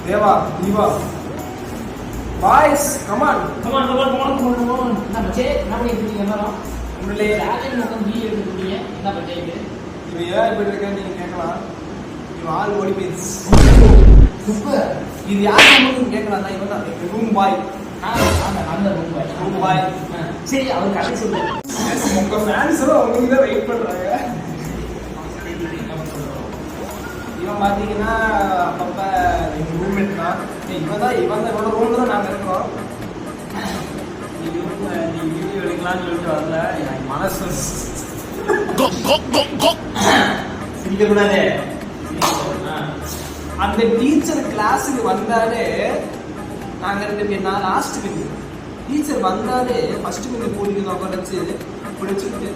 தேவா தீவா boys come on என்ன பச்சே என்ன பண்ணிட்டு இருக்கீங்க எல்லாரும் உங்களே ராஜன் முகம் வீடியோ எடுத்துட்டீங்க என்ன பச்சே இது இவன் ஏன் இப்படி இருக்கேன்னு நீங்க கேட்கலாம். இவன் ஆள் ஓடி போயிடுச்சு. சூப்பர். இது யார் நம்மளுக்கு கேட்கலாம் தான். இவன் தான் ரூம் பாய். அந்த ரூம் பாய் சரி அவர் கதை சொல்லுங்க. உங்க ஃபேன்ஸும் அவங்க தான் வெயிட் பண்றாங்க. இவன் பார்த்தீங்கன்னா அப்பப்ப எங்க ரூம்மேட் தான். இவன் தான் இவனோட ரூம்ல தான் நாங்கள் இருக்கோம். நீ வீடியோ எடுக்கலாம்னு சொல்லிட்டு வரல. எனக்கு மனசு சிரிக்க கூடாது. அந்த டீச்சர் கிளாஸுக்கு வந்தாலே நாங்கள் ரெண்டு பேர் நான் லாஸ்ட் பெஞ்சு டீச்சர் வந்தாலே ஃபர்ஸ்ட் பெஞ்சு போட்டு உட்காந்து பிடிச்சிட்டு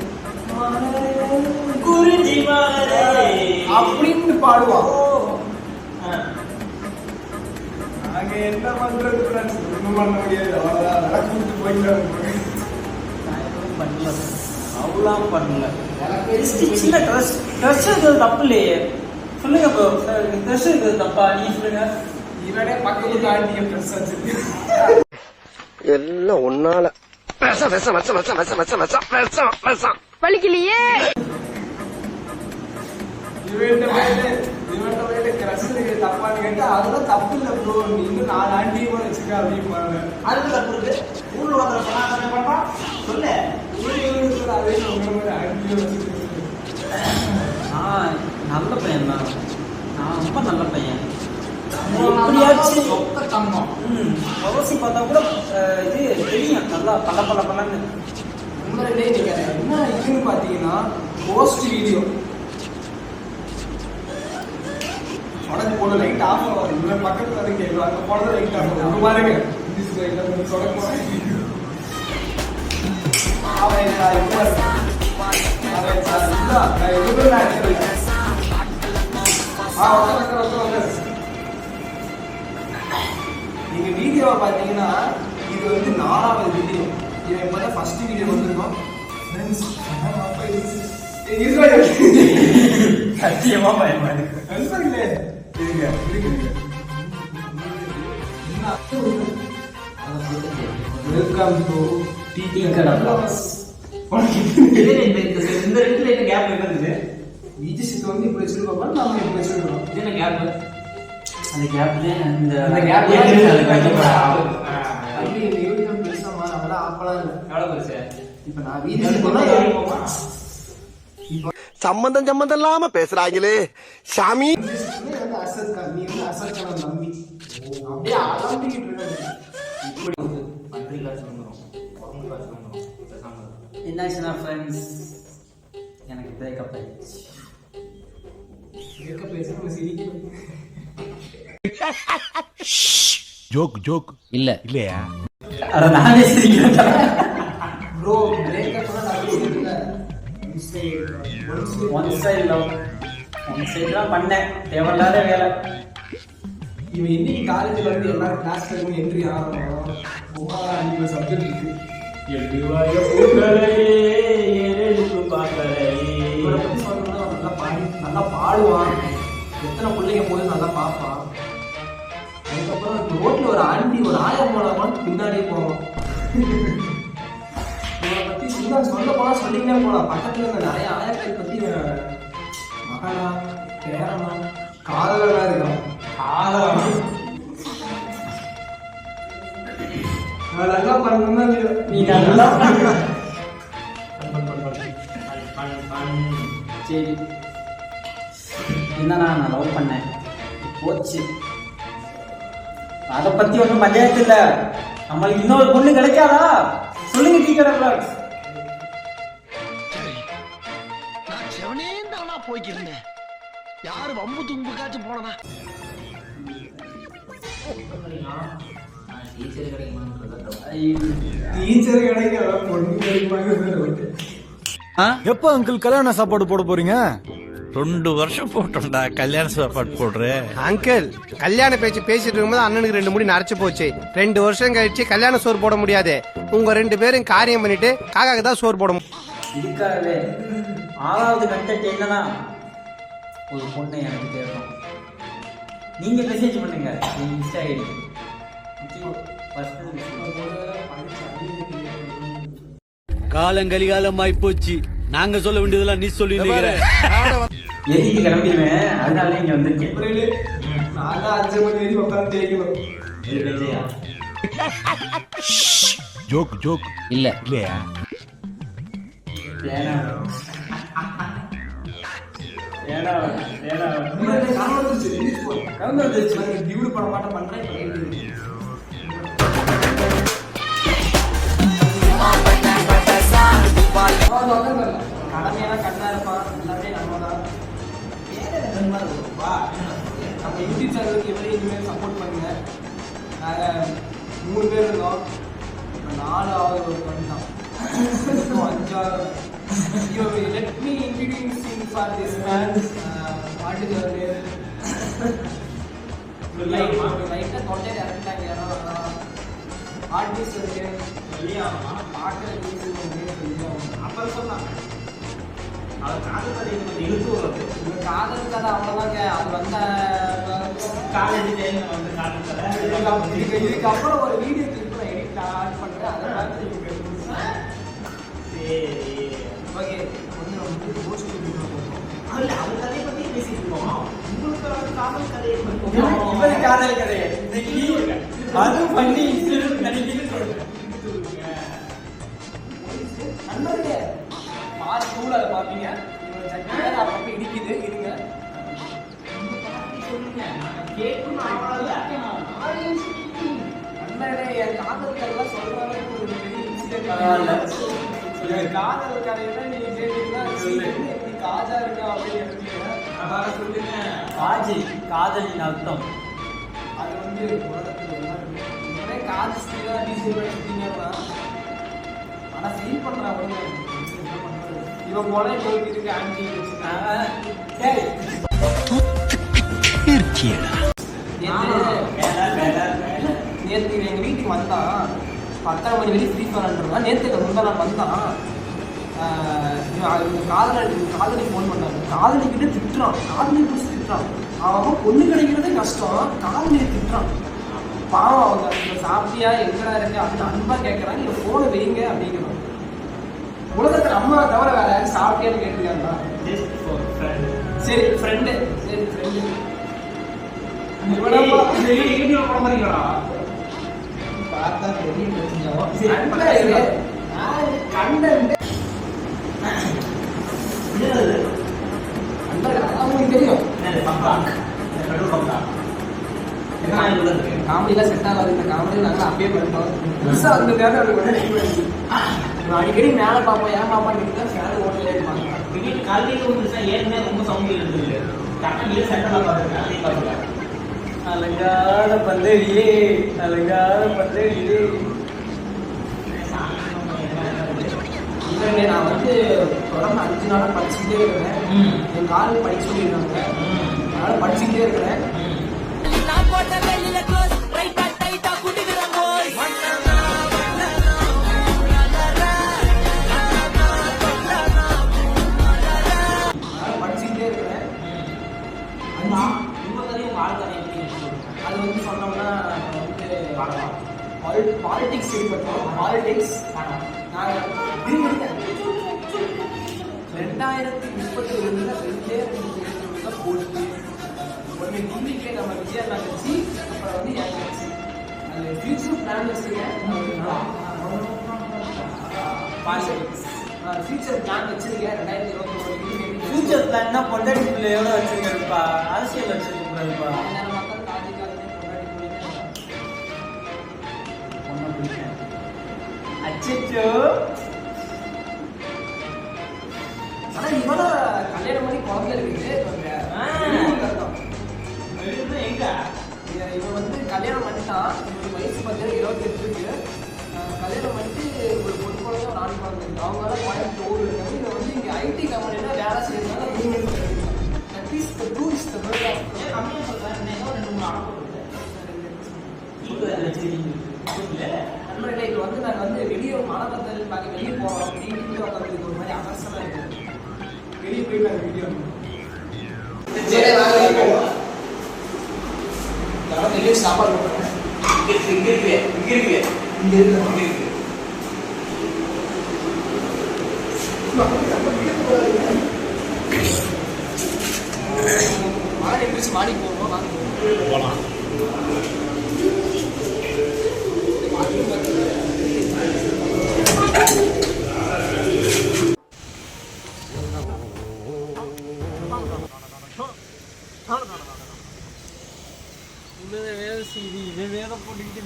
அப்படின்னு பாடுவான். நாங்க என்ன பண்றது ஒன்றும் பண்ண முடியாது. அவ்வளோதான் போயிட்டு அவ்வளோ பண்ணல. சின்ன ட்ரெஸ் இருக்கிறது தப்பு இல்லையே. சொல்லுங்க ப்ரோ, ட்ரெஸ் இருக்கிறது தப்பா? நீ சொல்லுங்க. இவனே பக்கத்து ஆண்டிய ட்ரெஸ் வச்சிருக்கு. எல்லாம் ஒன்னால வலிக்கலையே. இவன்ட போயிட்டு ட்ரெஸ் இருக்கிறது தப்பான்னு கேட்டா அதெல்லாம் தப்பு இல்லை ப்ரோ, நீ இன்னும் 4 ஆண்டியும் கூட வச்சுக்க அப்படின்னு. அதுக்கு தப்பு இருக்கு. ஊர்ல வந்து பண்றான் சொல்லு. நல்ல பையன் தான். நான் ரொம்ப நல்ல பையன். எப்படியாச்சும் அவசி பார்த்தா கூட இது தெரியும் நல்லா பல்லன்னு. நம்பரே நீங்க என்ன இதுன்னு பாத்தீங்கன்னா போஸ்ட் வீடியோ உடனே போன லைட் ஆஃப் ஆகும். இவன் பக்கத்துல வந்து கேட்கும் அங்க போனது லைட் ஆஃப் ஆகும். பாருங்க நீங்க வீடியோவை பாத்தீங்கன்னா இது வந்து 4வது வீடியோ. இவன் இப்பதான் ஃபர்ஸ்ட் வீடியோ வந்திருக்கோம். சத்தியமா பயமா இருக்கு. வெல்கம் டு டீ கடை பிளாக்ஸ். இந்த ரெண்டுல என்ன கேப் இருக்குது? விஜய் வந்து இப்படி வச்சிருக்கோம், நாம இப்படி வச்சிருக்கோம். இது என்ன கேப்? அந்த கேப்ல அந்த கேப்ல இப்ப நான் வீடியோ சம்பந்தம் இல்லாம பேசுறாங்களே சாமி. என்னாச்சுன்னா ஃப்ரெண்ட்ஸ், எனக்கு பிரேக்கப் ஆயிடுச்சு. ஜோக் இல்ல இல்லையா? அட நானே சிரிக்கிறேன் bro. Breakup one side love. One side தான் பண்ணேன். தேவையில்லாத வேலை. இவன் இன்னைக்கு காலேஜ்ல வந்து எல்லாரும் கிளாஸ்ல இருக்கும் என்ட்ரி ஆகணும். சப்ஜெக்ட் இருக்கு. இவரை பத்தி சொல்லணும்னா நல்லா பாடுவான். எத்தனை பிள்ளைங்க போய் நல்லா பார்ப்பான். அதுக்கப்புறம் ரோட்ல ஒரு ஆண்டி ஒரு ஆயம் போனாலும் பின்னாடியே போவான். இவரை பத்தி சொல்ல போனா சொல்லிக்கிட்டே போலாம். பக்கத்துல இருந்த நிறைய ஆயக்கள் பத்தி மகனா பேரனா காதலனா இருக்கான். நல்லா பண்ணா நீ நல்லா சரி. என்னன்னா நான் லவ் பண்ணேன், போச்சு. அதை பத்தி ஒன்றும் பஞ்சாயத்து இல்லை. நம்மளுக்கு இன்னொரு பொண்ணு கிடைக்காதா? சொல்லுங்க டீ கடை பிளாக்ஸ். நான் செவனே தானா போய்க்கிருந்தேன். யாரு வம்பு தும்புக்காச்சும் போனனா? டீச்சர் கிடைக்க பொண்ணு கிடைப்பாங்க. எப்ப அங்கிள் கல்யாண சாப்பாடு போட போறீங்க? 2 வருஷம் போட்டோம்டா கல்யாண சாப்பாடு போடுறேன். அங்கிள் கல்யாண பேச்சு பேசிட்டு இருக்கும்போது அண்ணனுக்கு 2 முடி நரைச்சு போச்சு. 2 வருஷம் கழிச்சு கல்யாண சோறு போட முடியாது. உங்க 2 பேரும் காரியம் பண்ணிட்டு காக்காக்கு தான் சோறு போட முடியும். இதுக்காகவே 6வது கண்டென்ட் என்னன்னா ஒரு பொண்ணை எனக்கு தேடும். நீங்க மெசேஜ் பண்ணுங்க இன்ஸ்டா ஐடி காலங்கலிகாலமாய் போச்சு. நாங்க சொல்ல வேண்டியதெல்லாம் நீ சொல்லி எதுக்கு கிளம்பிடுவேன், அதனால இங்க வந்திருக்கேன். நான் 5 மணி வரைக்கும் உட்காந்து தேய்க்கணும். ஜோக் ஜோக் இல்ல இல்லையா? டியூடு பண்ண மாட்டேன் பண்றேன். கடமையான கண்ணா இருப்பான், எல்லாமே நம்ம தான். நம்ம யூடியூப் சேனலுக்கு எப்படி இனிமேல் சப்போர்ட் பண்ணுங்க. நாங்கள் 3 பேர் இருந்தோம், இப்போ 4வது ஒரு பண்ணிட்டோம், 5வது. Let me introduce you for this man. What is your name? லைட்டாக தொண்டை இறங்கிட்டாங்க யாரோ. ஆர்டிஸ்ட் இருக்கு பார்க்குற அப்புறம் சொன்னாங்க அவர் காதல் கதை கொஞ்சம் இழுத்து வருது. காதல் கதை அவ்வளோதாங்க. அது வந்த காலேஜ் டைமில் வந்து காதல் கதை. இதுக்கப்புறம் ஒரு வீடியோ கிளிப் நான் எடிட் ஆட் பண்ணுறேன். அதை பார்த்து சரி ஓகே கொஞ்சம் வந்து போஸ்ட் அதில் அவர் கதையை பற்றி பேசிட்டு இருக்கோம். உங்களுக்கு வந்து காதல் கதையை பற்றி காதல் கதையை அது பண்ணி நண்பர்களே பார்ட் 2ல அதை பார்ப்பீங்க. அப்பப்போ இடிக்குது இருங்க கேட்கும். நண்பர்களே என் காதல் கதையெல்லாம் சொல்றாங்க. ஒரு பெரிய இன்சிடென்ட் காதல் கதையெல்லாம் நீங்க கேட்டீங்கன்னா எப்படி காஜா இருக்கா அப்படின்னு நினைச்சீங்க. அதான் சொல்லுங்க. காஜி காதலின் அர்த்தம். அது வந்து உலகத்தில் எல்லாருமே காது ஸ்பீடாக டீசல் பண்ணிட்டீங்கன்னா ஆனால் ஃபீல் பண்ணுறான் உடனே இவன் போல டோக்கி இருக்கு ஆன்டி நேற்று எங்கள் வீட்டுக்கு வந்தான். 10:30 மணி வரைக்கும் ஃப்ரீ ஃபயர்ன்றா. நேற்று முந்தா வந்தான். காதலி ஃபோன் பண்ணாங்க. காதலிக்கிட்ட திட்டுறான். காதலி பிடிச்சி திட்டுறான். அவன் பொண்ணு கிடைக்கிறதே கஷ்டம், காதலியை திட்டுறான். பாவம் அவங்க சாப்பிட்டியா எங்கடா இருக்கு அப்படின்னு அன்பா கேட்கறாங்க. இவன் ஃபோனை வைங்க அப்படிங்கிறான். உலகத்தில் அம்மா தவிர வேற யாரும் சாப்பிட்டியான்னு கேட்டுருக்காங்களா? சரி ஃப்ரெண்டு, சரி ஃப்ரெண்டு பார்த்தா தெரியும். கண்டென்ட் அவங்களுக்கு தெரியும். காமெடிலாம் செட் ஆகாது. இந்த காமெடி நாங்கள் அப்படியே பண்ணிட்டோம். புதுசாக அடிக்கடி மேலே பார்ப்போம். ஏன் பாப்பான்னு கேட்டு ஃபேன் ஓட்டலே இருப்பாங்க. திடீர்னு காலையில் வந்து ஏற்கனவே ரொம்ப சவுண்ட் இருந்தது. கரெக்டாக செட்டெல்லாம் பார்த்துருக்கேன். அதையும் பார்த்துருக்கேன். அலங்கார பந்தலியே அலங்கார பந்தலியே. இல்லைங்க நான் வந்து தொடர்ந்து 5 நாளாக படிச்சுக்கிட்டே இருக்கிறேன். என் காலேஜ் படிக்க சொல்லியிருக்காங்க. அதனால் படிச்சுக்கிட்டே இருக்கிறேன். படிச்சுக்கிட்டே இருக்கிறேன். அது வந்து சொன்னோம்னா வந்து பாலிடிக்ஸ் இருக்கட்டும். பாலிடிக்ஸ் நாங்கள் 2032 போட்டு ஒன்று டிவிக்கே நம்ம விஜயா கட்சி, அப்புறம் வந்து என் கட்சி. அது ஃபியூச்சர் பிளான் வச்சுருக்கேன். ஃபியூச்சர் பிளான் வச்சிருக்கேன். 2021 ஃபியூச்சர் பிளான்னா பொண்டாட்டி பிள்ளையோட வச்சிருக்கேன்ப்பா, அரசியல் வச்சிருக்கேன்ப்பா. மக்கள் காதிக்காரனே பொண்ணை பிடிக்கும். அச்சோ ஆனா இவன கல்யாணம் பண்ணி குழந்தை இருக்குது. எங்க இவன் வந்து கல்யாணம் பண்ணிட்டான். இவனுக்கு வயசு பார்த்தீங்கன்னா 28 இருக்கு. கல்யாணம் பண்ணிட்டு ஒரு பொண்ணு குழந்தை ஒரு ஆண் குழந்தை இருக்கு. அவங்களால கோயம்புத்தூர் இருக்காங்க. இவன் வந்து இங்கே ஐடி கம்பெனில வேலை செய்யறதுனால that is the true is the world of கம்மியாக சொல்கிறேன். 2-3 நண்பர்களே இப்போ வந்து நாங்கள் வந்து வெளியே மனப்பத்தல் பார்க்க வெளியே போகிறோம். வீட்டுக்கு உட்காந்துருக்கு ஒரு மாதிரி அவசரமாக இருக்குது. வெளியே போய் நாங்கள் வீடியோ அப்படியே சாப்பாடு போடுறாங்க. இங்க இருக்கு மாடி எந்திரிச்சு மாடி போகலாம்.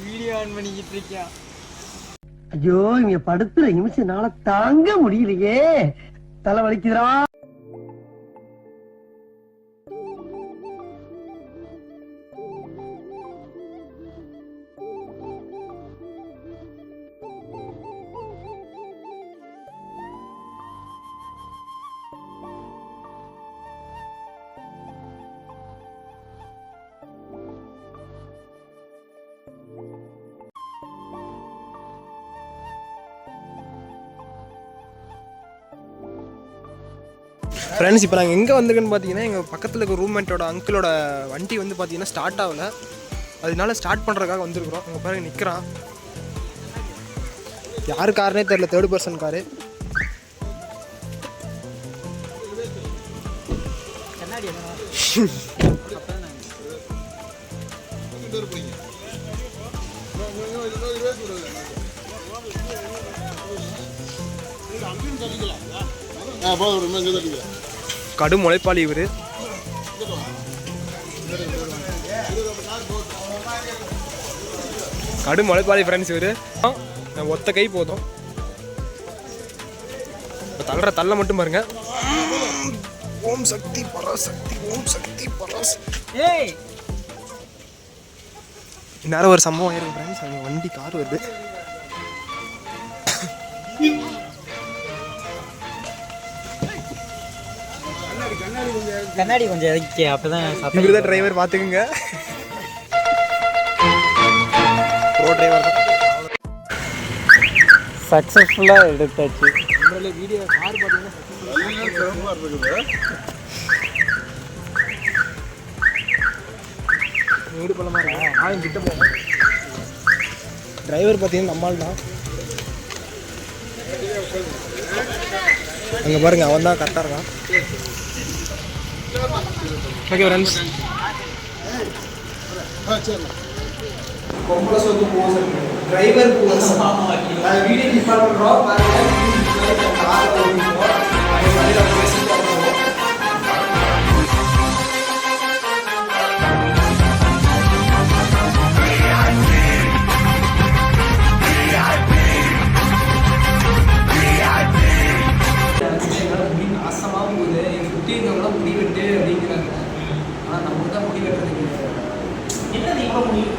வீடியோ ஆன் பண்ணிக்கிட்டு இருக்கேன். ஐயோ இங்க படுத்துற நிமிஷம்னால தாங்க முடியலையே, தலை வலிக்குதுடா. ஃப்ரெண்ட்ஸ், இப்போ நாங்கள் எங்கே வந்திருக்குன்னு பார்த்தீங்கன்னா, எங்கள் பக்கத்தில் இருக்க ரூம்மேட்டோட அங்கிளோட வண்டி வந்து பார்த்தீங்கன்னா ஸ்டார்ட் ஆகலை. அதனால ஸ்டார்ட் பண்ணுறதுக்காக வந்திருக்கிறோம். அங்கே பாருங்க நிற்கிறான். யார் காருனே தெரில, 3rd person காரு. கடும் முளைப்பாளி இவர். கடும் முளைப்பாளி ஃப்ரெண்ட்ஸ் இவர். ஒத்த கை போதும். இப்போ தள்ளுற தள்ள மட்டும் பாருங்க. ஓம் சக்தி பராசக்தி, ஓம் சக்தி பராசக்தி. இந்நேரம் ஒரு சம்பவம் ஆயிருக்கு ஃப்ரெண்ட்ஸ். அங்கே வண்டி கார் வருது. கண்ணாடி கொஞ்சம் இறக்கி அப்பதான் இவர் தான் டிரைவர், பார்த்துக்குங்க. ப்ரோ டிரைவர் தான். சக்ஸஸ்ஃபுல்லாக எடுத்தாச்சு. வீடியோ கார் பார்த்தீங்கன்னா வீடு பழமா ஆளும் கிட்ட போகும். டிரைவர் பார்த்தீங்கன்னா நம்மால் தான். அங்கே பாருங்க, அவன் தான் கரெக்டாக இருக்கான். ஓகே ஃப்ரெண்ட்ஸ், பொம்பளை சொத்து போஸ் டிரைவர் போஸ் வீடியோ டிஃபால்ட் பண்ணுறோம் நாசமாக போகுது. எங்கள் குட்டி இருந்தவங்களாம் முடி வெட்டு அப்படிங்கிறாங்க. ஆனால் நமக்கு தான் முடி வெட்டுறது கிடையாது. என்னது இவ்வளோ முடிவு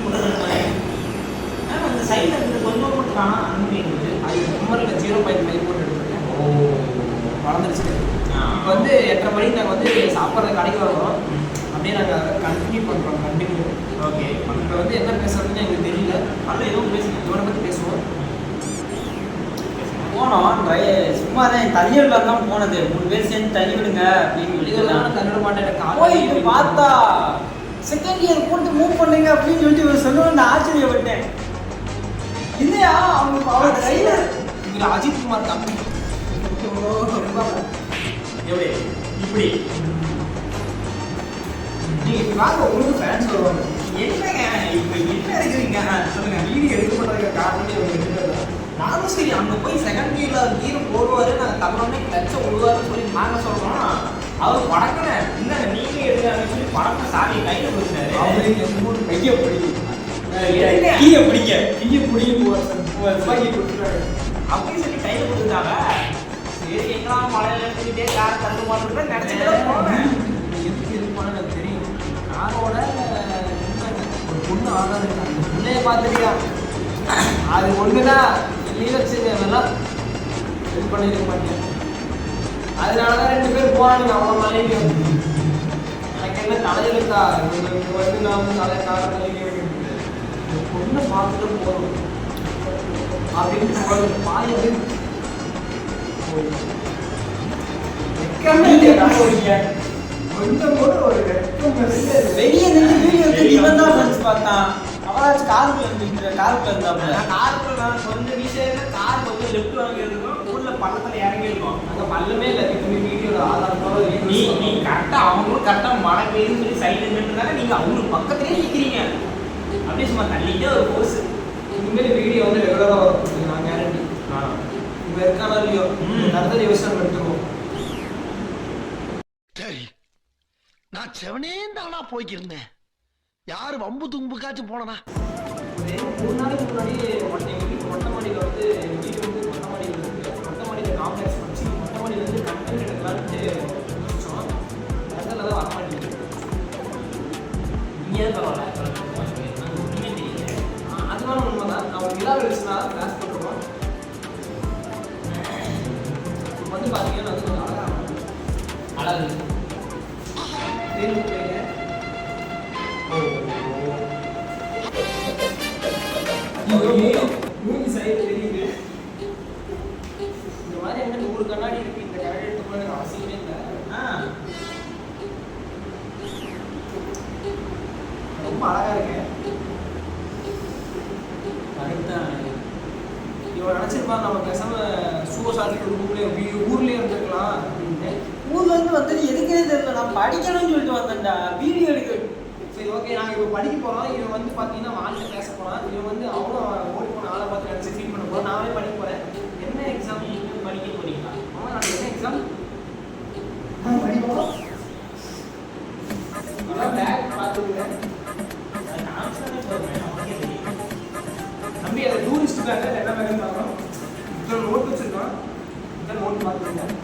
அந்த சைடில் இருந்து கொஞ்சம் மட்டும் காணும் அனுப்பிடுது. அது நம்மளில் 0.5 போட்டு எடுத்துருக்கேன். வளர்ந்துருச்சு. இப்போ வந்து 8:30 மணிக்கு நாங்கள் வந்து சாப்பிட்ற கடைக்கு வரோம். அப்படியே நாங்கள் கண்டினியூ பண்ணுறோம். கண்டினியூ. ஓகே. இப்போ வந்து என்ன பேசுறதுன்னு எங்களுக்கு தெரியல. அதில் எதுவும் பேசுங்க, இவனை பற்றி பேசுவோம். போனோம் சும்மா தான் தண்ணி விடலாம் தான் போனது. 3 பேர் சேர்ந்து தண்ணி விடுங்க அப்படின்னு இதெல்லாம் தண்ணிட மாட்டேன். போயிட்டு பார்த்தா செகண்ட் இயர் போட்டு மூவ் பண்ணுங்க அப்படின்னு சொல்லிட்டு இவர் சொல்லுவோம். ஆச்சரியப்பட்டேன். இல்லையா அவங்க கையில் இதில் அஜித் குமார் தம்பி எப்படி இப்படி நீங்கள் வாங்க, உங்களுக்கு ஃபேன்ஸ் வருவாங்க. என்னங்க இப்போ என்ன இருக்கிறீங்க சொல்லுங்க. வீடியோ எடுக்க பண்ணுறதுக்கு காரணமே இவங்க. நானும் சரி அங்கே போய் செகண்ட் இயரில் கீர் போடுவார், நாங்கள் தமிழனே கிளச்சை விடுவாருன்னு சொல்லி நாங்கள் சொல்கிறோம். அவர் படக்கன இல்லை நீங்கள் எடுங்க அப்படின்னு சொல்லி படக்க சாமி கையில் கொடுத்தாரு. அவங்களுக்கு எந்த கையை பிடிக்கும், கீழே பிடிக்க கையை பிடிக்க துப்பாக்கி கொடுத்துருவாங்க. அப்படின்னு சொல்லி கையில் கொடுத்துட்டாங்க. சரி எங்கெல்லாம் மழையில எடுத்துக்கிட்டே கார் தந்து மாட்டோம்னு நினச்சிட்டு போனேன். எதுக்கு எதுக்கு எனக்கு தெரியும். காரோட ஒரு பொண்ணு ஆகாது. அந்த பிள்ளைய பார்த்துட்டியா, அது ஒன்றுதான் வெளியே வச்சு அதெல்லாம் இது பண்ணிருக்க மாட்டேன். அதனால தான் 2 பேர் போனானுங்க. அவ்வளோ மலைக்கு எனக்கு என்ன தலையிலுக்கா இவங்களுக்கு வந்து நான் வந்து தலைக்காக தலைக்கு பொண்ணை பார்த்துட்டு போகணும் அப்படின்னு பாய் கொஞ்சம் கூட ஒரு வெட்கம் இல்லை. வெளியே நின்று வீடியோ எடுத்து இவன் தான் ஃப்ரெண்ட்ஸ் பார்த்தான். அவராச்சும் காருக்குள்ள இருந்தாப்புல. காருக்குள்ள நான் கொஞ்சம் விஷயம் கார் கொஞ்சம் லெஃப்ட் வாங்கி இருக்கும், உள்ள பள்ளத்துல இறங்கி இருக்கும். அங்கே பல்லமே இல்லை. வீடியோட ஆதாரத்தோட நீ கரெக்டா அவங்களும் கரெக்டா மழை பெய்யுன்னு சொல்லி சைடு நின்றுனால நீங்க அவங்களுக்கு பக்கத்துலேயே நிற்கிறீங்க. அப்படியே சும்மா தள்ளிட்டே ஒரு போஸ். இனிமேல் வீடியோ வந்து ரெகுலராக வரும், நான் கேரண்டி. இப்போ இருக்கானா இல்லையோ நடந்த யோசனை எடுத்துருவோம். சரி, நான் செவனே தானா போய்க்கிருந்தேன். யாரு வம்பு தும்புக்காச்சும் போனனா? ஒரு 3 நாளைக்கு முன்னாடி எங்கள் வீட்டு மொட்டை மாடியில் வந்து வீடு வந்து மொட்டை மாடியில் இருக்குது. மொட்டை மாடியில் காம்ப்ளெக்ஸ் வச்சு மொட்டை மாடியில் வந்து கண்டென்ட் எடுக்கலான்ட்டு யோசிச்சோம். அதில் தான் வர மாட்டேங்குது. நீங்க பரவாயில்ல. அதனால உண்மை தான். நான் ஒரு விழா வச்சுனா கிளாஸ் பண்ணுறோம். இப்போ வந்து பார்த்தீங்கன்னா அது கொஞ்சம் அழகு தேர்வு போயிங்க. மூஞ்சி சைடு தெரியுது. இந்த மாதிரி என்ன 100 கண்ணாடி இருக்கு. இந்த கண்ணாடி எடுத்து எனக்கு அவசியமே இல்லை. ரொம்ப அழகா இருக்கு. இவன் நினைச்சிருப்பான் நம்ம பேசாம சூசாட்டிட்டு ஊர்லயே இருந்திருக்கலாம் அப்படின்னு. ஊர்ல இருந்து வந்து எதுக்கே தெரியல, நான் படிக்கணும்னு சொல்லிட்டு வந்தேன்டா, வீடியோ எடுக்க. சரி, ஓகே, நாங்கள் இப்போ படிக்க போகிறோம். இவன் வந்து பார்த்தீங்கன்னா ஆன்லைன் பேச போகிறான். இவன் வந்து அவனும் ஓடி போன ஆளை பார்த்து நினச்சி ஃபீல் பண்ண போகிறோம். நானே படிக்க போகிறேன். என்ன எக்ஸாம் படிக்க போறீங்களா? அவன் நான் என்ன எக்ஸாம் படிப்போம். பேக் பார்த்துக்கிறேன் தம்பி. அதை டூரிஸ்ட்டுக்காக என்ன வேலை பார்க்கணும். இத்தனை நோட் வச்சுருக்கான். இத்தனை நோட் பார்த்துருக்கேன்.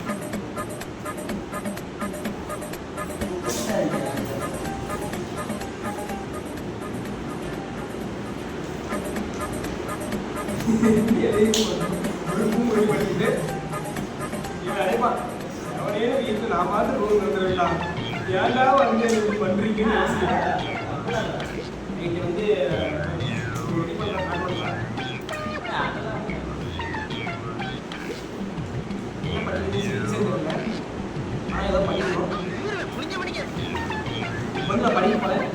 நான் பார்த்து ரூல் வந்துடலாம். ஏன்டா வந்து எனக்கு பண்றீங்கன்னு இன்னைக்கு வந்து என்ன பண்ணுறது ஆனால் ஏதோ பண்ணிக்கணும். வந்து நான் படிக்க போகிறேன்.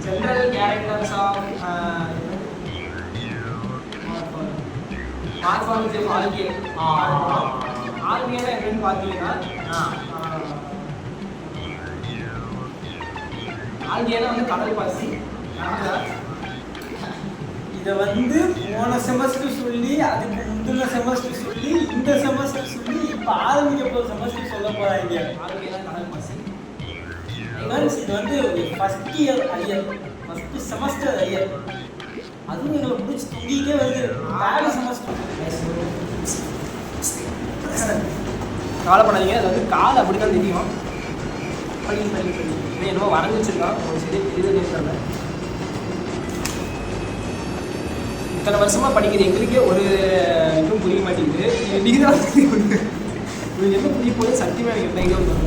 General characters of morphology of algae. ஆல்கேனா என்னன்னு பார்த்தீங்கன்னா ஆல்கேனா வந்து கடல் பாசி. இதை வந்து போன செமஸ்டர் சொல்லி, அதுக்கு முந்தின செமஸ்டர் சொல்லி, இந்த செமஸ்டர் சொல்லி, இப்போ ஆரம்பிக்க போகிற செமஸ்டர் சொல்ல போகிறாங்க. ஆல்கேனா கடல் பாசி. இது வந்து first year arrear, first semester arrear. அதுவும் எங்களை பிடிச்சி தூங்கிட்டே வருது. தேர்ட் செமஸ்டர் காலை பண்ணாதீங்க. அது வந்து கால் அப்படி தான் தெரியும். படி படி படி இது என்னமோ வரைஞ்சி வச்சுருக்கான். ஒரு சரியாக தெரியுது தெரியல. இத்தனை வருஷமாக படிக்கிற எங்களுக்கே ஒரு இதுவும் புரிய மாட்டேங்குது. நீங்கள் தான் இது என்ன புரிய போய் சத்தியமாக எனக்கு எப்படி எங்கே வரும்.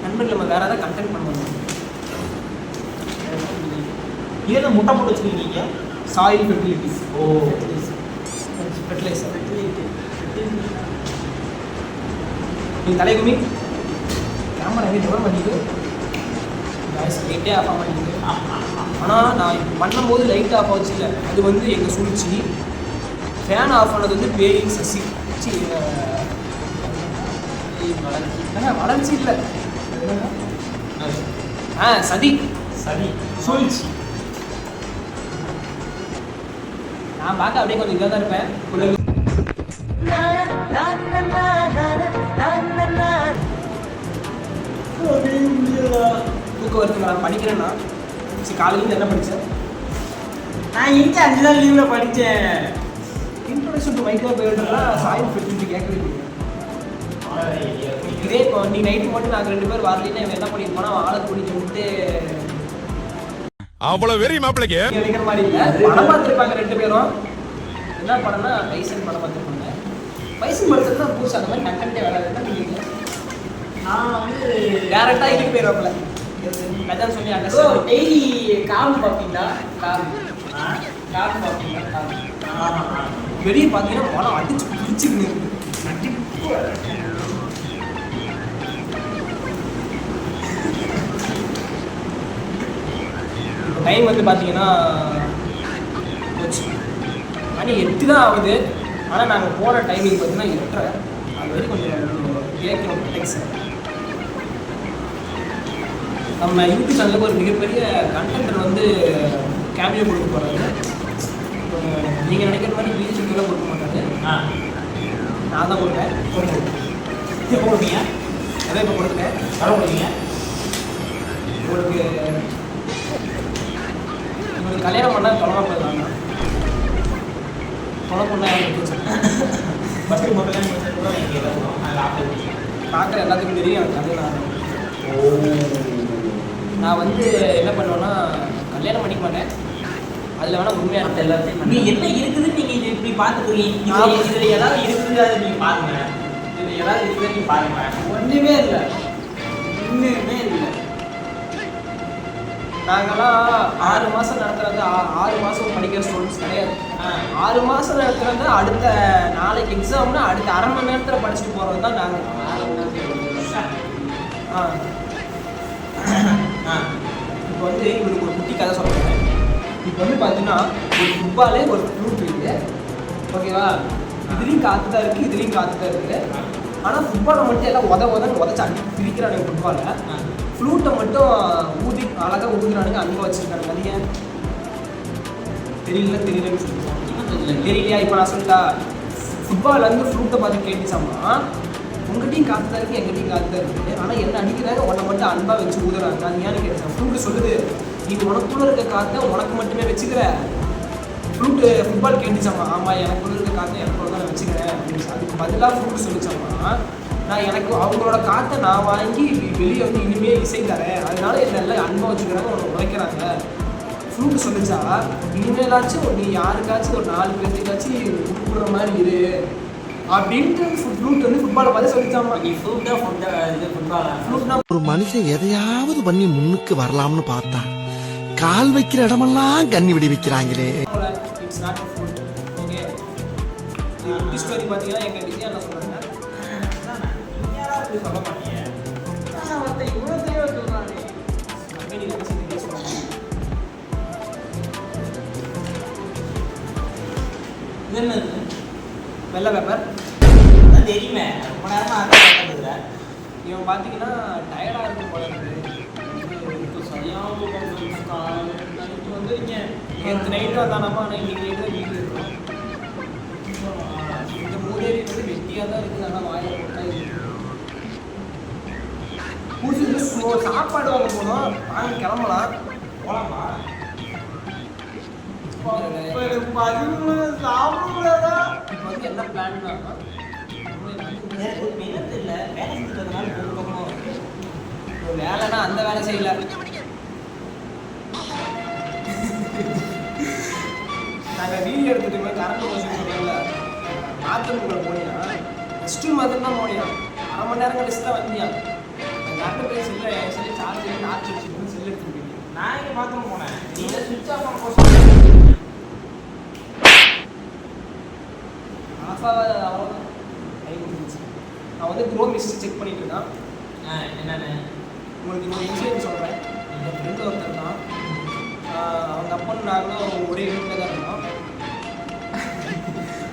நண்பர்கள் நம்ம வேறு ஏதாவது கண்டென்ட் பண்ணுவோம். இதில் முட்டை போட்டு வச்சுருக்கீங்க. சாயில் ஃபெர்டிலிட்டிஸ். ஃபெர்டிலைசர். நீ தலைகுமி கேமரா எங்கே டெவலப் பண்ணிட்டு லைட்டே ஆஃப் ஆக மாட்டேங்குது. ஆனால் நான் பண்ணும்போது லைட் ஆஃப் ஆச்சு இல்லை. அது வந்து எங்கள் சூழ்ச்சி. ஃபேன் ஆஃப் பண்ணது வந்து பேயின் சசி வளர்ச்சி இல்லை. சதி சரி சூழ்ச்சி. நான் பார்க்க அப்படியே கொஞ்சம் இதாக தான் இருப்பேன். தூக்கம் வருது. நான் படிக்கிறேன்னா சரி. காலையிலேருந்து என்ன படித்தேன்? நான் எங்கே 5 நாள் லீவில் படித்தேன். இன்ட்ரோடக்ஷன் டு மைக்ரோபயோலஜிலாம் சாயில் ஃபெர்டிலிட்டி கேட்குறது. இதே இப்போ நீ நைட்டு மட்டும் நாங்கள் 2 பேர் வரலன்னா இவன் என்ன பண்ணியிருப்போனா ஆளை பிடிச்சி விட்டு அவ்வளவு வெறி மாப்பிளைக்கு நினைக்கிற மாதிரி இல்லை. படம் பார்த்துருப்பாங்க 2 பேரும். என்ன படம்னா பைசன் படம் பார்த்துருப்பாங்க. பைசன் படத்தில் தான் புதுசு அந்த மாதிரி கண்டென்ட்டே வராதுன்னா நீங்கள் நான் வந்து டேரெக்டாக இதுக்கு போயிடுவாங்களே கதை சொல்லி அங்கே டெய்லி கார்டு பார்ப்பீங்களா? கார்டு பார்ப்பீங்களா? கார்டு வெளியே பார்த்தீங்கன்னா மழை அடிச்சு பிடிச்சிக்கின்னு இருக்கு. டைம் வந்து பார்த்தீங்கன்னா மணி 8 தான் ஆகுது. ஆனால் நாங்கள் போன டைமிங் பார்த்தீங்கன்னா 8:30. அது வரைக்கும் கொஞ்சம் கேட்கணும் ப்ரொடெக்ஷன். நம்ம யூடியூப் சேனலுக்கு ஒரு மிகப்பெரிய கண்டென்ட் வந்து கேமியோ கொடுக்க போகிறாரு. நீங்கள் நினைக்கிற மாதிரி பிஜிஎம்லாம் கொடுக்க மாட்டாரு. நான் தான் கொடுப்பேன். எப்போ கொடுப்பீங்க? அதே இப்போ கொடுத்துட்டேன். வர கொடுப்பீங்க? உங்களுக்கு கல்யாணம் பண்ணால் தொலை போயிடலாம். தொலை பண்ணால் பஸ்ட்டு மட்டும் தான் இங்கே இருக்கும். பார்க்குற எல்லாத்துக்கும் தெரியும் எனக்கு கல்யாணம். நான் வந்து என்ன பண்ணுவேன்னா கல்யாணம் பண்ணிக்க மாட்டேன். அதில் வேணால் உண்மையாக இருந்த எல்லாத்தையும் நீ என்ன இருக்குதுன்னு நீங்கள் இப்படி பார்த்துக்கிறீங்க. இதில் ஏதாவது இருக்குது அதை நீங்கள் பாருங்க. இதில் ஏதாவது இருக்குதுன்னு நீங்கள் பாருங்க. ஒன்றுமே இல்லை. ஒன்றுமே இல்லை. நாங்கள்லாம் 6 மாதம் நடத்துறது 6 மாதம் படிக்கிற ஸ்டூடெண்ட்ஸ் கிடையாது. 6 மாதம் நடத்துறது அடுத்த நாளைக்கு எக்ஸாம்னா அடுத்த அரை மணி நேரத்தில் படிச்சுட்டு போகிறது தான் நாங்கள். இப்போ வந்து இவருக்கு ஒரு குட்டி கதை சொல்கிறேன். இப்போ வந்து பார்த்தீங்கன்னா ஒரு ஃபுட்பாலே ஒரு ஃப்ளூட் இருக்குது. ஓகேவா? இதுலேயும் காற்று தான் இருக்குது, இதுலேயும் காற்று தான் இருக்குது. ஆனால் ஃபுட்பாலை மட்டும் எல்லாம் உதன்னு உதச்சி அடி பிரிக்கிறானுங்க. ஃபுட்பாலை ஃப்ளூட்டை மட்டும் ஊதி அழகாக ஊதுறானுங்க. அங்கே வச்சுருக்காங்க. அது ஏன் தெரியலன்னு சொல்லுவாங்க. தெரியலையா? இப்போ நான் சொல்லிட்டா ஃபுட்பால் வந்து ஃப்ளூட்டை பார்த்து கேட்டுச்சாமா, உங்கள்கிட்டையும் காற்று தான் இருக்குது, எங்கள்கிட்டையும் காற்று தான் இருக்குது. ஆனால் என்ன அடிக்கிறாங்க, உன்னை மட்டும் அன்பாக வச்சு ஊதுறாங்க. அது ஏன்னு கேட்டேன். ஃப்ளூட்டு சொல்லுது, நீ உனக்குள்ளே இருக்க காற்றை உனக்கு மட்டுமே வச்சுக்கிற. ஃப்ளூட்டு ஃபுட்பால் கேட்டுச்சாமா, ஆமாம் எனக்குள்ளே இருக்க காற்றை எனக்குள்ள தான் நான் வச்சுக்கிறேன் அப்படின்னு. அதுக்கு பதிலாக ஃப்ளூட்டு சொல்லிச்சாமா, நான் எனக்கு அவங்களோட காற்றை நான் வாங்கி வெளியே வந்து இனிமேல் இசை தரேன், அதனால என்னை எல்லாம் அன்பாக வச்சுக்கிறாங்க, உன்னை உழைக்கிறாங்க. ஃப்ளூட்டு சொல்லிச்சா, இனிமேலாச்சும் நீ யாருக்காச்சும் ஒரு 4 பேர்த்துக்காச்சும் கூப்பிடுற மாதிரி இரு அப்படின்ட்டு ஃப்ளூட் வந்து ஃபுட்பாலை பார்த்து சொல்லிச்சாமா. நீ ஃபுட்பால் ஒரு மனுஷன் எதையாவது பண்ணி முன்னுக்கு வரலாம்னு பார்த்தா கால் வைக்கிற இடமெல்லாம் கண்ணி விடி வைக்கிறாங்களே. It's not a food. Okay, இந்த ஸ்டோரி பார்த்தீங்கன்னா எங்கள் விஜயா என்ன சொல்கிறாங்க, அப்படி சொல்ல மாட்டீங்க. இவ்வளோ தெளிவாக சொல்கிறாங்க. கம்பெனி பேசுகிறாங்க. இது என்னது? வெள்ளை பேப்பர் அது தெரியுமே, ரொம்ப நேரமாக ஆட்டத்தில் இவன் பார்த்தீங்கன்னா டயர்டாக இருக்கும் போல இருக்குது. நைட்டு வந்துருங்க. நேற்று நைட்டு வந்தானம்மா, ஆனால் இன்னைக்கு நைட்டு வீட்டில் இருக்கும். இந்த மூதேவி வந்து வெட்டியாக தான் இருக்குது. ஆனால் வாயில் போட்டால் இருக்குது. புதுசு சாப்பாடு வாங்க போனோம், வாங்க கிளம்பலாம். போலாமா? இப்போ வந்து என்ன பிளான்னா, எனக்கு இல்லை, வேலை செஞ்சதுனால ஒரு பக்கம் ஒரு வேலைன்னா அந்த வேலை செய்யல. நாங்கள் வீடியோ எடுத்துட்டு போய் கரண்ட் போச்சுல பாத்ரூம்குள்ளே போனியா, ரெஸ்ட் ரூம் மாதிரி தான் போனியா, அரை மணி நேரம் கழிச்சு தான் வந்தியா. கரண்ட் போய் செல்லு சார்ஜ் டார்ச் வச்சுட்டு செல்லு எடுத்துட்டு நான் இங்கே பாத்ரூம் போனேன். நீங்கள் சுவிட்ச் ஆஃப் பண்ண ஆஃபாக அவ்வளோதான் டைம் முடிஞ்சிச்சு. நான் வந்து க்ரோ மிஸ்ட் செக் பண்ணிட்டு இருக்கான். என்னென்ன உங்களுக்கு இன்னொரு இன்சிடென்ட் சொல்கிறேன். என் ஃப்ரெண்டு ஒருத்தர் தான், அவங்க அப்பன்னு நாங்களும் ஒரே வீட்டில் தான் இருந்தோம்.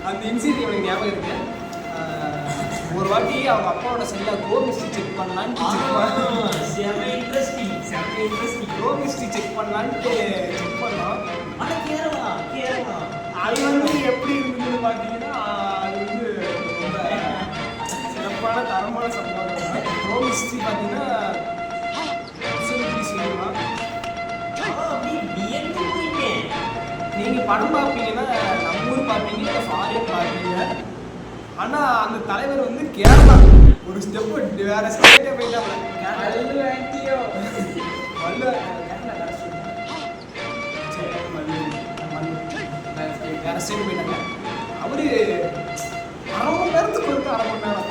அந்த இன்சிடென்ட் எனக்கு ஞாபகம் இருக்கு. ஒரு வாட்டி அவங்க அப்பாவோட செல்லில் க்ரோ மிஸ்ட் செக் பண்ணலான்ட்டு க்ரோ மிஸ்ட் செக் பண்ணலான்ட்டு செக் பண்ணோம். ஆனால் கேரளா அது வந்து எப்படி இருந்ததுன்னு பார்த்தீங்கன்னா, அது வந்து ரொம்ப சிறப்பான தரமான சம்பவம். க்ரோ மிஸ்ட்ரி பார்த்தீங்கன்னா சொல்லலாம். நீங்கள் படம் பார்ப்பீங்கன்னா நம்ம ஊர் பார்ப்பீங்க, இல்லை ஃபாரின் பார்ப்பீங்க. ஆனால் அந்த தலைவர் வந்து கேரளா ஒரு ஸ்டெப்பு வேற ஸ்டேட்டே போயிட்டாங்க. வேற ஸ்டேட் போயிட்டாங்க. அவரு அரை மணி நேரத்துக்கு ஒருக்க அரை மணி நேரம்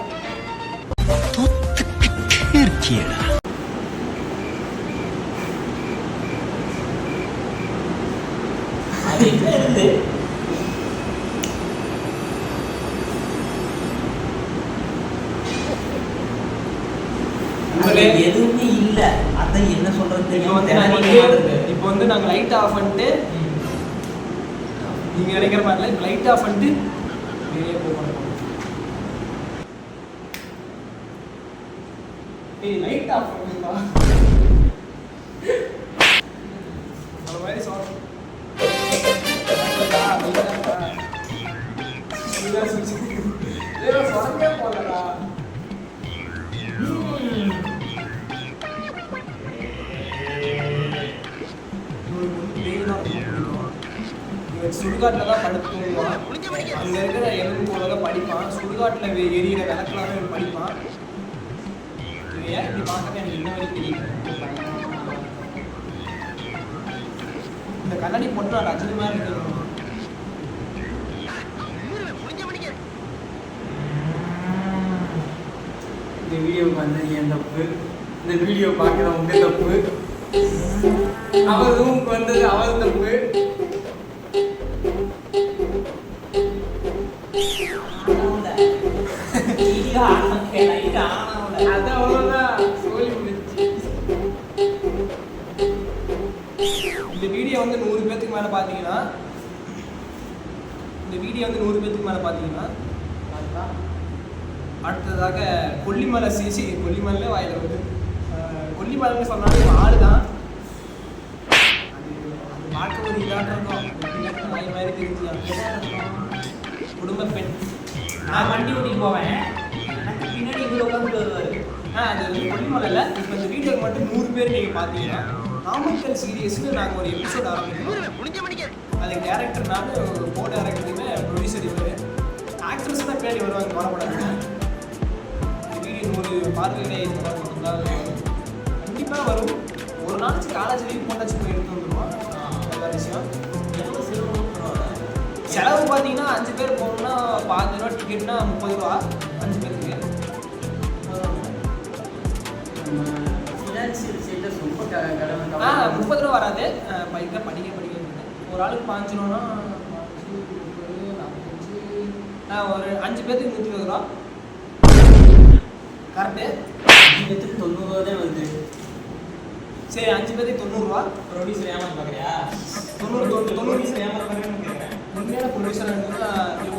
அது என்ன இருந்து இல்ல அதான் என்ன சொல்றது இப்போ தெரியும் வந்து நாங்க இப்போ வந்து நாங்கள் லைட் ஆஃப் பண்ணிட்டு நீங்கள் நினைக்கிற மாதிரி லைட் ஆஃப் பண்ணிட்டு வெளியே போகணும். லைட் ஆஃப் பண்ணுங்களா அந்த மாதிரி சொல்கிறேன். சொடக்கே போடலடா. சுடுகாட்டில் தான் படுத்து தூங்குவான். அங்கே இருக்கிற எலும்பு போல படிப்பான். சுடுகாட்டில் எரியிற விளக்கெல்லாம் இவன் படிப்பான். இவன் ஏன் இப்படி பார்க்கறது எனக்கு இன்ன வரைக்கும் தெரியல. இந்த கண்ணாடி பொண்ணு ரஜினி மாதிரி இருக்கு. இந்த வீடியோவுக்கு வந்து என் தப்பு, இந்த வீடியோ பார்க்குற உங்க தப்பு, அவர் ரூமுக்கு வந்தது அவர் தப்பு. அது அவ்வளோதான் சொல்லி முடிச்சு. இந்த வீடியோ வந்து 100 பேத்துக்கு மேலே பார்த்தீங்கன்னா அடுத்ததாக கொல்லிமலை கொல்லிமலை வாயில வந்து கொல்லிமலைன்னு சொன்னாலும் ஆளு தான். அது பார்க்க ஒரு இதாக இருக்கும். வாய் மாதிரி தெரிஞ்சு குடும்ப பெண். நான் வண்டி ஓட்டிட்டு போவேன், எனக்கு பின்னாடி இவ்வளோ உட்காந்துட்டு வருவாரு. அது வந்து கொல்லிமலையில் இப்போ இந்த வீடியோக்கு மட்டும் 100 பேர் நீங்கள் பார்த்தீங்கன்னா நாமக்கல் சீரியஸ்னு நாங்கள் ஒரு எபிசோட் ஆரம்பிக்கிறோம். அதுக்கு டேரக்டர் நான் கோ டேரக்டருமே ப்ரொடியூசர் இவர். ஆக்ட்ரஸ் தான் பின்னாடி வருவாங்க, வரப்படாது. வீடியோ 100 பார்வையிலே கண்டிப்பாக வரும். ஒரு நாளைக்கு காலேஜ் லீவ் போட்டாச்சு போய் எடுத்து வந்துடுவோம். நல்ல விஷயம். செலவு பார்த்தீங்கன்னா 5 பேர் போகணும்னா 5 ரூபா டிக்கெட்னா 30 ரூபா 5 பேருக்கு. ஃபினான்ஷியல் சைடில் ரொம்ப கடமை. 30 ரூபா வராது. படிக்க ஒரு ஆளுக்கு 5 ரூபானா ஒரு 5 பேருக்கு 120 ரூபா கரெக்டு. 5 பேருக்கு 90 ரூபா தான் வருது. சரி 5 பேருக்கு 90 ரூபா. ப்ரொடியூசர் ஏமாந்து பார்க்குறியா? 90 ஏமாந்து பார்க்குறேன்னு கேட்குறேன். உண்மையான ப்ரொடியூசர்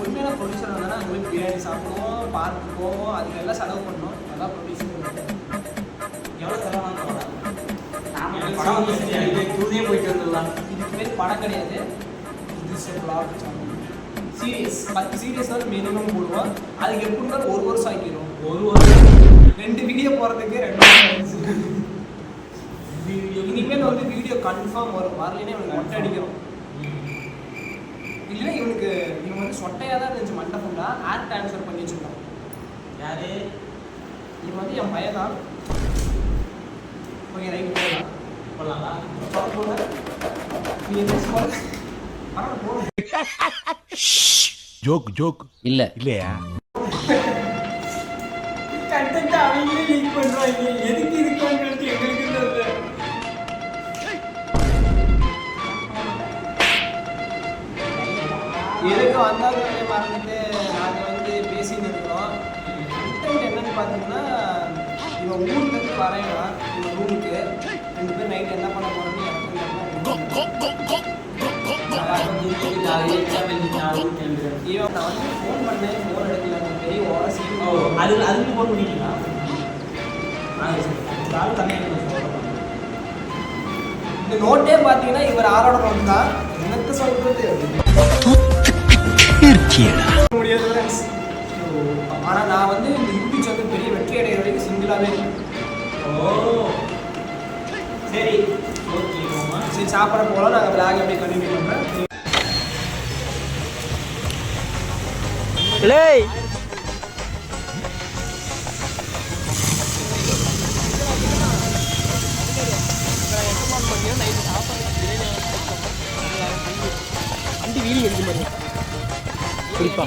உண்மையான ப்ரொடியூசர் இருந்தால் அங்கே போய் பிரியாணி சாப்பிடுவோம், பார்க்கு போவோம், அதுக்கு எல்லாம் செலவு பண்ணோம். அதான் ப்ரொடியூசர். எவ்வளோ செலவான படம் வந்து டூரே போயிட்டு வந்துடலாம். இதுக்கு பேர் படம் கிடையாது, இது vlog channel. சீரியஸ் 10 சீரியஸ் வந்து மினிமம் போடுவோம். அதுக்கு எப்படி இருந்தாலும் 1 வருஷம் ஆக்கிடும். 2 வீடியோ போகிறதுக்கு 2 வருஷம் ஆயிடுச்சு. இனிமேல் வந்து வீடியோ கன்ஃபார்ம் வரும். வரலைன்னா இவனுக்கு மொட்டை அடிக்கிறோம். இல்லைன்னா இவன் வந்து சொட்டையாக தான் இருந்துச்சு மண்டை ஃபுல்லாக. ஏர் ட்ரான்ஸ்ஃபர் பண்ணி வச்சுருக்கான். யாரு? இவன் வந்து என் பையன் தான். ஓகே ரைட் போகலாம். போகலாம் நீ எதுவும் போகல. பரவாயில்ல போகணும். ஜோக் ஜோக் இல்ல இல்லையா? கண்டென்ட் அவங்களே லீக் பண்ணுவாங்க. எதுக்கு இதுக்கு எங்களுக்கு தெரியல. எதுக்கு வந்தாலும் மறந்துட்டு நாங்கள் வந்து பேசின்னு இருக்கிறோம். கண்டென்ட் என்னன்னு பார்த்தீங்கன்னா இவன் ஊர்லேருந்து வரையனா இவன் ரூமுக்கு 2 பேர் நைட் என்ன பண்ண போகிறோன்னு இவன் நான் வந்து ஃபோன் பண்ணேன், ஃபோன் எடுக்கல. பெரிய ஓரசி அதுக்கு ஃபோன் பண்ணிட்டீங்களா? இந்த நோட்டே பார்த்தீங்கன்னா இவர் ஆரோட நோட்டு தான். எனக்கு சொல்றது முடியாது. ஆனால் நான் வந்து இந்த யூடியூப் வந்து பெரிய வெற்றி அடைகிற வரைக்கும் சிங்கிளாகவே இருக்கேன். சரி ஓகே. சரி சாப்பிட போகலாம். நாங்கள் விளாக் அப்படியே கண்டினியூ பண்ணுறேன். வண்டி வீலிங் அடிக்க மாதிரி குறிப்பா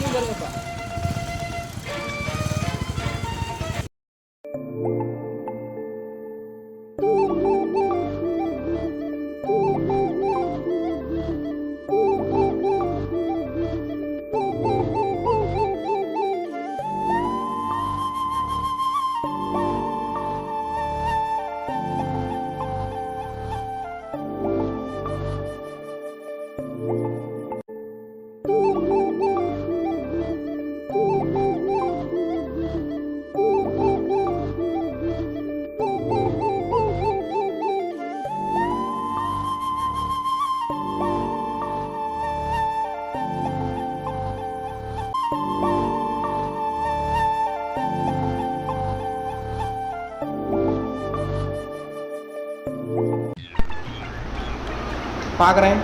பார்க்குறேன்.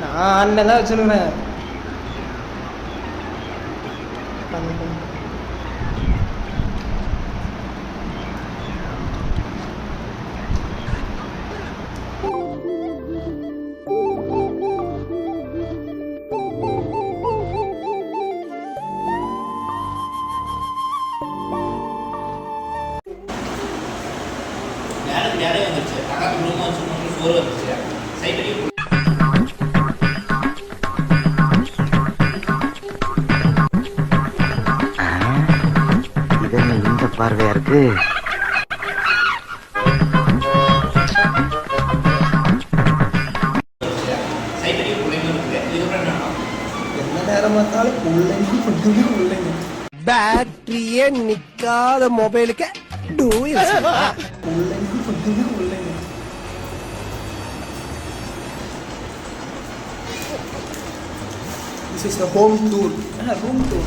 நான் அண்ணன் தான் வச்சுருக்கிறேன். நேரே வந்துருச்சு. அக்காக்கு ரூம் வச்சு சோறு வந்துச்சு. சைக்கிளையும் இந்த பார்வையா இருக்கு. சைக்கிளையும் பிள்ளைங்களும் இருக்கு. இதுக்கப்புறம் என்ன எந்த நேரம் பார்த்தாலும் பிள்ளைங்க. பேட்டரியே நிக்காத மொபைலுக்கு This is the home tour. Room tour.